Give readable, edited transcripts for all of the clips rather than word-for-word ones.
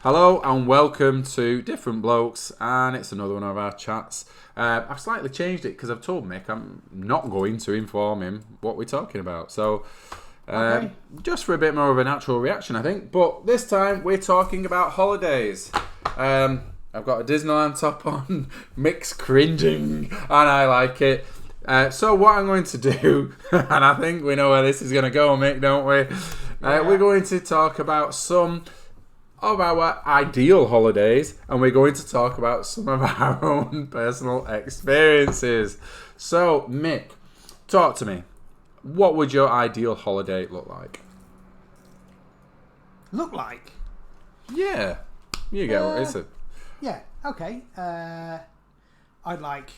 Hello and welcome to Different Blokes, and it's another one of our chats. I've slightly changed it because I've told Mick I'm not going to inform him what we're talking about. So, just for a bit more of a natural reaction, I think. But this time we're talking about holidays. I've got a Disneyland top on, Mick's cringing, and I like it. So what I'm going to do, and I think we know where this is going to go, Mick, don't we? We're going to talk about some of our ideal holidays, and we're going to talk about some of our own personal experiences. So, Mick, talk to me. What would your ideal holiday look like? Look like? Yeah. You go. It's a... Yeah, okay. I'd like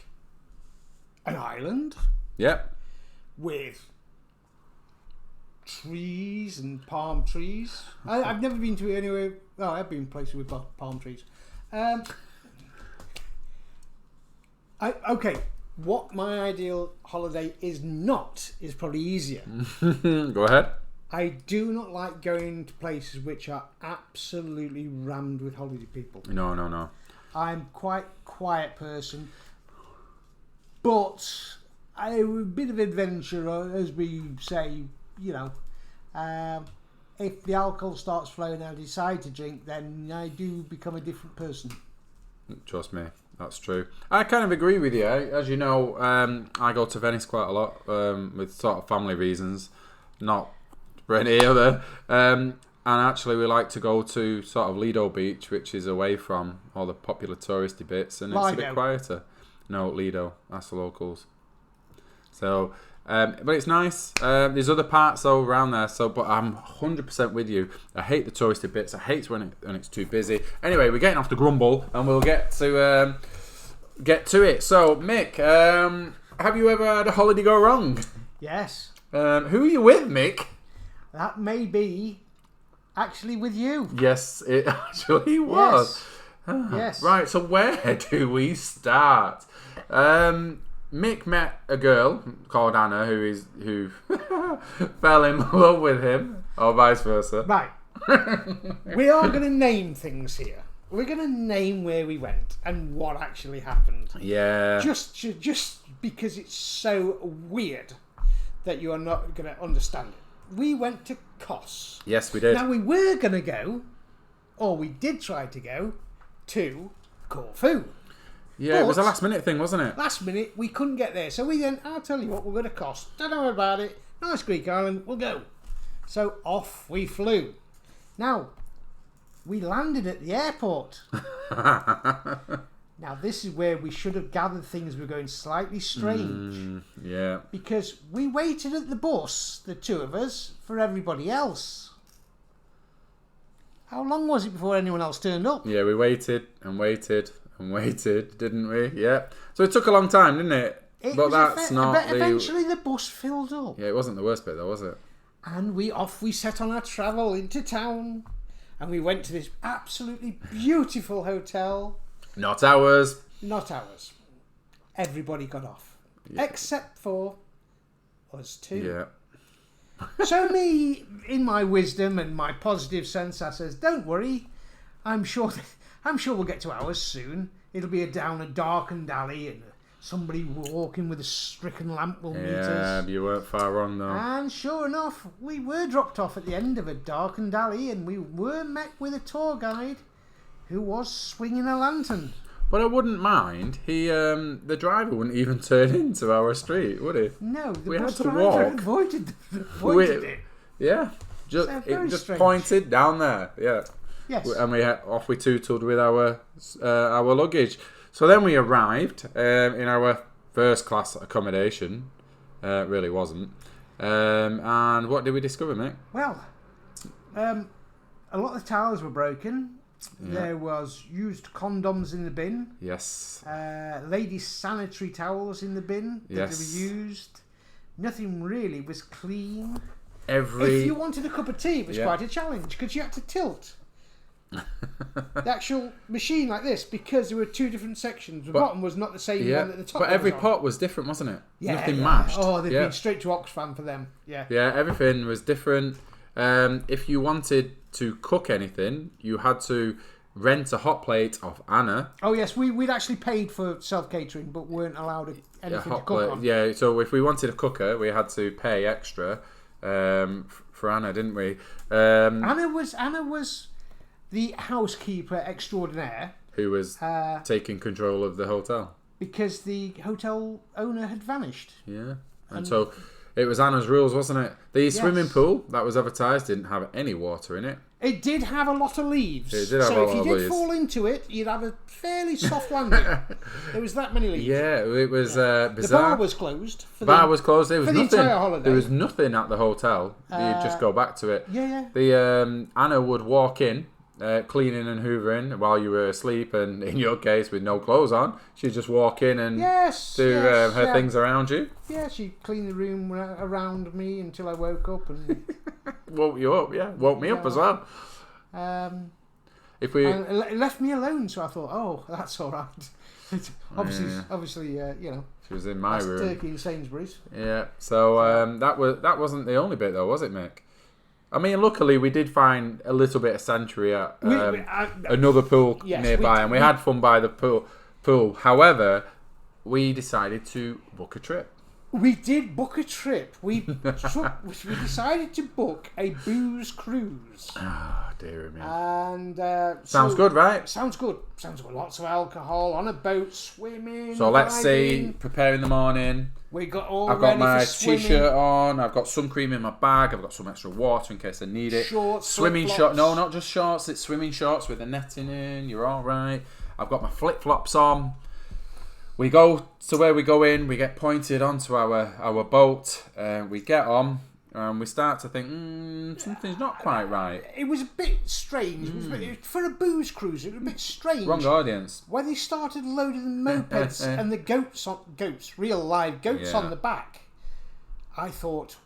an island. Yep. With trees and palm trees. I've never been to anywhere. Well, I've been places with palm trees. Okay, what my ideal holiday is not is probably easier. Go ahead. I do not like going to places which are absolutely rammed with holiday people. No. I'm quite a quiet person, but a bit of adventure, as we say, you know. If the alcohol starts flowing and I decide to drink, then I do become a different person. Trust me, that's true. I kind of agree with you. As you know, I go to Venice quite a lot with sort of family reasons, not for any other. And actually, we like to go to sort of Lido Beach, which is away from all the popular touristy bits, and it's a bit quieter. No, Lido, that's the locals. So... but it's nice. There's other parts though around there. So, but I'm 100% with you. I hate the touristy bits. I hate when it's too busy. Anyway, we're getting off the grumble, and we'll get to it. So, Mick, have you ever had a holiday go wrong? Yes. Who are you with, Mick? That may be actually with you. Yes, it actually was. Yes. Right. So, where do we start? Mick met a girl called Anna who fell in love with him, or vice versa. Right. We are going to name things here. We're going to name where we went and what actually happened. Yeah. Just because it's so weird that you are not going to understand it. We went to Kos. Yes, we did. Now we were going to go, or we did try to go, to Corfu. Yeah, it was a last minute thing, wasn't it? Last minute, we couldn't get there. So we then, I'll tell you what, we're going to Kos. Don't know about it. Nice Greek island, we'll go. So off we flew. Now, we landed at the airport. Now, this is where we should have gathered things were going slightly strange. Yeah. Because we waited at the bus, the two of us, for everybody else. How long was it before anyone else turned up? Yeah, we waited and waited and waited, didn't we? Yeah. So it took a long time, didn't it? But that's not but eventually the bus filled up. Yeah, it wasn't the worst bit though, was it? And we set on our travel into town, and we went to this absolutely beautiful hotel. Not ours. Not ours. Everybody got off. Yeah. Except for us two. Yeah. So me, in my wisdom and my positive sense, I says, don't worry, I'm sure we'll get to ours soon. It'll be down a darkened alley, and somebody walking with a stricken lamp will meet us. Yeah, you weren't far wrong though. And sure enough, we were dropped off at the end of a darkened alley, and we were met with a tour guide who was swinging a lantern. But I wouldn't mind. The driver wouldn't even turn into our street, would he? No, we had to driver walk. Avoided it. Yeah, it just pointed down there. Yeah. Yes. And we tootled with our luggage. So then we arrived in our first class accommodation. It really wasn't. And what did we discover, Mick? Well, a lot of the towels were broken. Yeah. There was used condoms in the bin. Yes. Ladies' sanitary towels in the bin that Yes. were used. Nothing really was clean. If you wanted a cup of tea, it was quite a challenge because you had to tilt the actual machine like this because there were two different sections. The bottom was not the same one at the top. But every pot was different, wasn't it? Yeah, Nothing matched. Oh, they'd been straight to Oxfam for them. Yeah. Yeah, everything was different. If you wanted to cook anything, you had to rent a hot plate off Anna. Oh yes, we'd actually paid for self-catering, but weren't allowed anything to cook on. Yeah, so if we wanted a cooker, we had to pay extra for Anna, didn't we? Anna was the housekeeper extraordinaire. Who was taking control of the hotel. Because the hotel owner had vanished. Yeah. And so it was Anna's rules, wasn't it? The swimming pool that was advertised didn't have any water in it. It did have a lot of leaves. It did have so a lot if of you did leaves. fall into it, you'd have a fairly soft landing. There was that many leaves. Yeah, it was bizarre. The bar was closed. The bar was closed. There was for nothing. the entire holiday. There was nothing at the hotel. You'd just go back to it. Yeah. The Anna would walk in, cleaning and hoovering while you were asleep, and in your case, with no clothes on, she'd just walk in and do her things around you. Yeah, she cleaned the room around me until I woke up and woke you up. Yeah, woke me up as well. If we it left me alone, so I thought, oh, that's all right. Obviously, you know, she was in my room. Turkey in Sainsbury's. Yeah, so that wasn't the only bit though, was it, Mick? I mean, luckily we did find a little bit of sanctuary at another pool nearby, and we had fun by the pool. However, we decided to book a trip. We did book a trip. We decided to book a booze cruise. Oh, dear me. And sounds good, right? Sounds good. Sounds good. Lots of alcohol on a boat, swimming. So let's see. Prepare in the morning. We got all I've got my t-shirt on. I've got sun cream in my bag. I've got some extra water in case I need it. Shorts, swimming shorts. No, not just shorts. It's swimming shorts with the netting in. You're all right. I've got my flip flops on. We go to where we go in. We get pointed onto our boat. We get on. And we start to think, something's not quite right. It was a bit strange. For a booze cruise, it was a bit strange. Wrong audience. When they started loading the mopeds and the goats, real live goats on the back, I thought,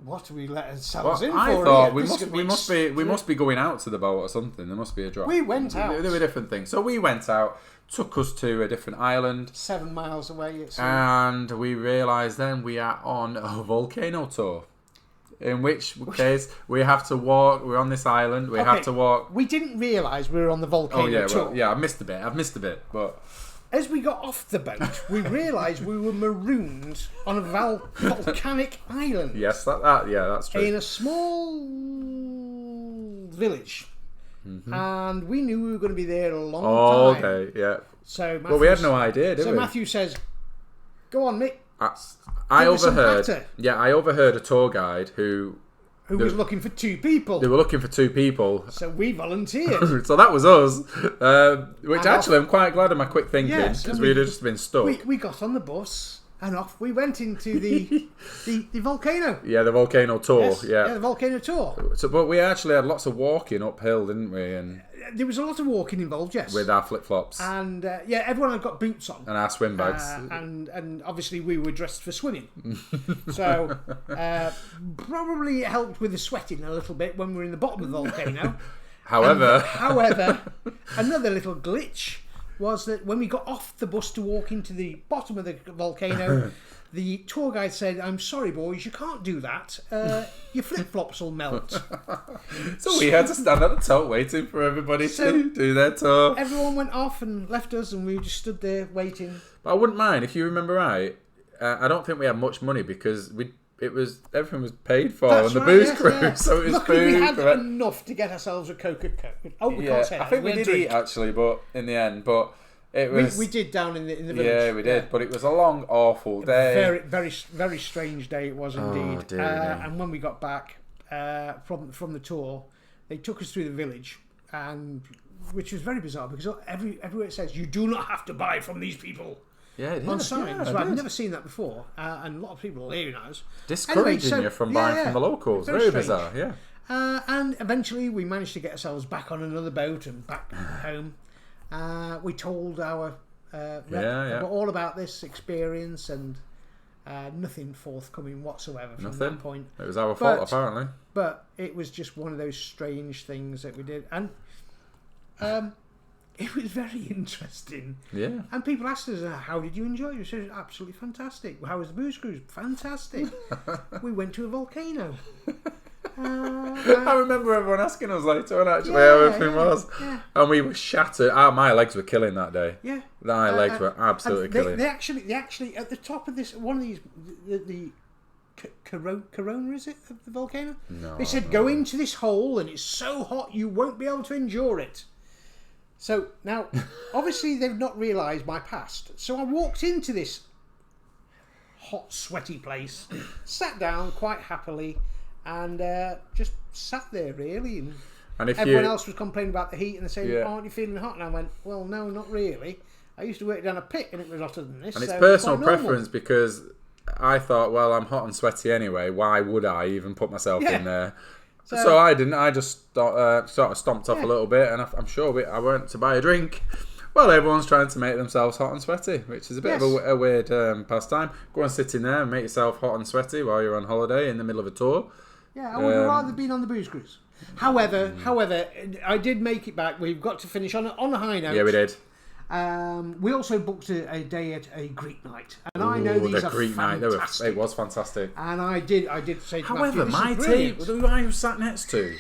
what do we let ourselves in for? I thought we must be going out to the boat or something. There must be a drop. We went out. There were different things. So we went out, took us to a different island. 7 miles away. And we realised then we are on a volcano tour. In which case we have to walk. We're on this island. We have to walk. We didn't realise we were on the volcano tour. Well, I've missed a bit. But as we got off the boat, we realised we were marooned on a volcanic island. Yes, that's true. In a small village. And we knew we were going to be there a long time. Okay, yeah. So Matthew, we had no idea, did we? So Matthew says, "Go on, Mick." I overheard a tour guide who was looking for 2 people. They were looking for 2 people. So we volunteered. So that was us. Which actually I'm quite glad of my quick thinking, because we'd have just been stuck. We got on the bus and off we went into the volcano. Yeah, the volcano tour. Yes. Yeah, the volcano tour. So, but we actually had lots of walking uphill, didn't we? And there was a lot of walking involved, yes. With our flip-flops. And everyone had got boots on. And our swim bags. And obviously we were dressed for swimming. So probably it helped with the sweating a little bit when we were in the bottom of the volcano. However, another little glitch was that when we got off the bus to walk into the bottom of the volcano, the tour guide said, "I'm sorry, boys, you can't do that. Your flip-flops will melt." So we had to stand at the top waiting for everybody to do their tour. Everyone went off and left us, and we just stood there waiting. But I wouldn't mind, if you remember right, I don't think we had much money because everything was paid for on the booze cruise. So it was Luckily, food. we had enough to get ourselves a Coca-Cola. Oh, we can't say that. I think we did eat actually, but in the end, it was. We did down in the village. Yeah, we did, but it was a long, awful day. Very, very, very strange day it was indeed. Oh, dear. And when we got back from the tour, they took us through the village, and which was very bizarre because everywhere it says you do not have to buy from these people. Yeah, it is. On signs. So I've never seen that before, and a lot of people are hearing us. Discouraging you from buying from the locals. Very bizarre, yeah. And eventually we managed to get ourselves back on another boat and back home. We told our rep all about this experience, and nothing forthcoming whatsoever from that point. It was our fault, apparently. But it was just one of those strange things that we did. And it was very interesting. Yeah. And people asked us, how did you enjoy it? We said, absolutely fantastic. How was the booze cruise? Fantastic. We went to a volcano. I remember everyone asking us later on actually how everything was. Yeah. And we were shattered. My legs were killing that day. Yeah. My legs were absolutely killing. They actually at the top of this, one of these, the corona, is it, of the volcano? No. They said, go into this hole and it's so hot you won't be able to endure it. So now, obviously they've not realised my past. So I walked into this hot, sweaty place, sat down quite happily, and just sat there really. And if everyone else was complaining about the heat and they saying, aren't you feeling hot? And I went, well, no, not really. I used to work down a pit and it was hotter than this. And it's personal preference because I thought, well, I'm hot and sweaty anyway. Why would I even put myself in there? So I didn't. I just sort of stomped off a little bit, and I'm sure I went to buy a drink. Well, everyone's trying to make themselves hot and sweaty, which is a bit of a weird pastime. Go and sit in there and make yourself hot and sweaty while you're on holiday in the middle of a tour. Yeah, I would have rather been on the booze cruise. However, I did make it back. We've got to finish on a high note. Yeah, we did. We also booked a day at a Greek night, and I know these are Greek fantastic. Night. It was fantastic. And I did say to however, Matthew, my table, the guy who sat next to,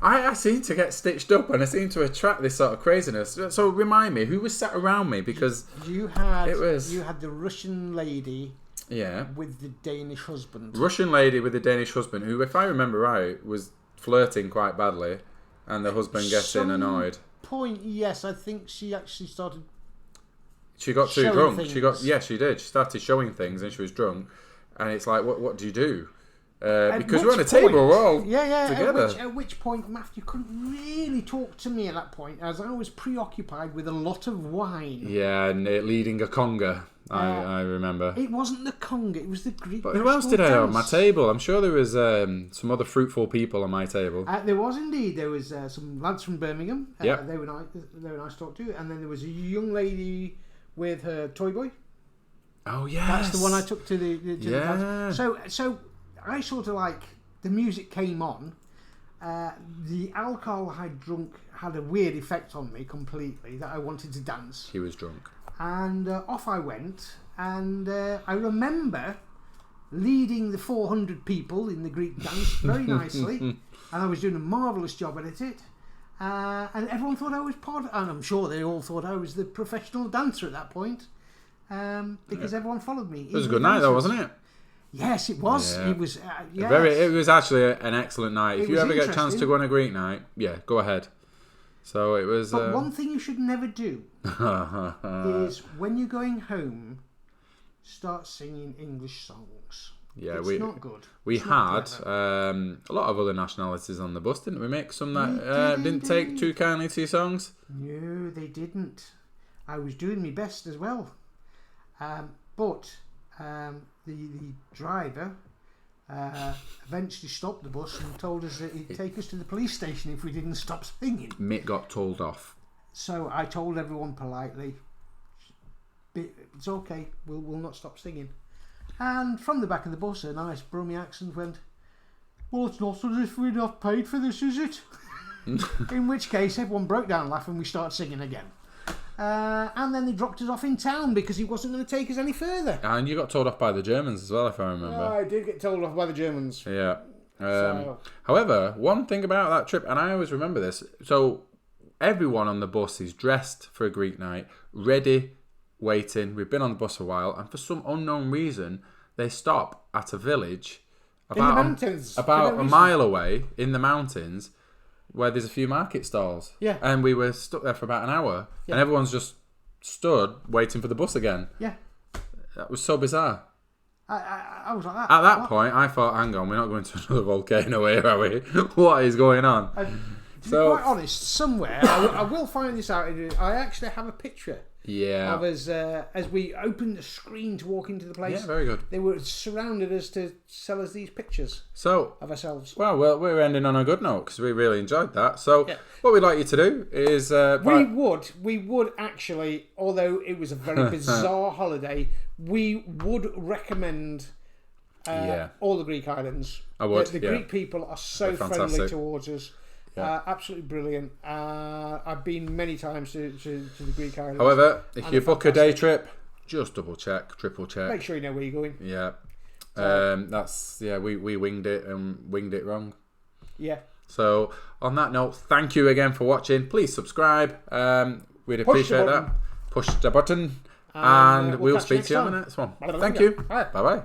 I seem to get stitched up, and I seem to attract this sort of craziness. So remind me, who was sat around me? Because you had the Russian lady. Yeah. With the Danish husband. Russian lady with the Danish husband, who, if I remember right, was flirting quite badly, and the husband getting annoyed. Point, yes, I think she actually started. She got too drunk. Things. She did. She started showing things, and she was drunk. And it's like, what do you do? Because we're on a table, we're all together. At which point, Matthew couldn't really talk to me at that point, as I was preoccupied with a lot of wine. Yeah, and leading a conga. I remember. It wasn't the conga, it was the Greek. But who else did I have on my table? I'm sure there was some other fruitful people on my table. There was indeed. There was some lads from Birmingham. Yeah. They were nice to talk to. And then there was a young lady with her toy boy. Oh, yes. That's the one I took to the dance. So I sort of like, the music came on. The alcohol I'd drunk had a weird effect on me completely, that I wanted to dance. He was drunk. And off I went, and I remember leading the 400 people in the Greek dance very nicely, and I was doing a marvellous job at it, and everyone thought I was and I'm sure they all thought I was the professional dancer at that point, because everyone followed me. It was a good night though, wasn't it? Yes, it was. Yeah. It was. Yes. It was actually an excellent night. If you ever get a chance to go on a Greek night, go ahead. So it was. But one thing you should never do is when you're going home, start singing English songs. Yeah, it's not good. We had a lot of other nationalities on the bus, didn't we, Mick? Some that didn't take too kindly to your songs. No, they didn't. I was doing my best as well, but the driver eventually stopped the bus and told us that he'd take us to the police station if we didn't stop singing. Mick got told off. So I told everyone politely, it's okay, we'll not stop singing. And from the back of the bus, a nice Brummie accent went, well, it's not as if we'd not paid for this, is it? In which case, everyone broke down laughing, we started singing again. And then they dropped us off in town because he wasn't going to take us any further. And you got told off by the Germans as well, if I remember. I did get told off by the Germans. Yeah. However, one thing about that trip, and I always remember this, so everyone on the bus is dressed for a Greek night, ready, waiting. We've been on the bus a while, and for some unknown reason, they stop at a village about a mile away in the mountains, where there's a few market stalls. Yeah. And we were stuck there for about an hour. Yeah. And everyone's just stood waiting for the bus again. Yeah. That was so bizarre. I was like that. At that point, I thought, hang on, we're not going to another volcano here, are we? What is going on? To be quite honest, somewhere, I will find this out. I actually have a picture. Yeah. Of us, as we opened the screen to walk into the place. Yeah, very good. They were surrounded us to sell us these pictures of ourselves. Well, we're ending on a good note because we really enjoyed that. So what we'd like you to do is... we would actually, although it was a very bizarre holiday, we would recommend all the Greek islands. I would, The Greek people are so friendly towards us. Yeah. Absolutely brilliant. I've been many times to the Greek islands. However, if you book a day trip, just double check, triple check. Make sure you know where you're going. Yeah. We winged it and winged it wrong. Yeah. So, on that note, thank you again for watching. Please subscribe. We'd appreciate that. Push the button. And we'll speak to you on the next one. Thank you. Bye-bye.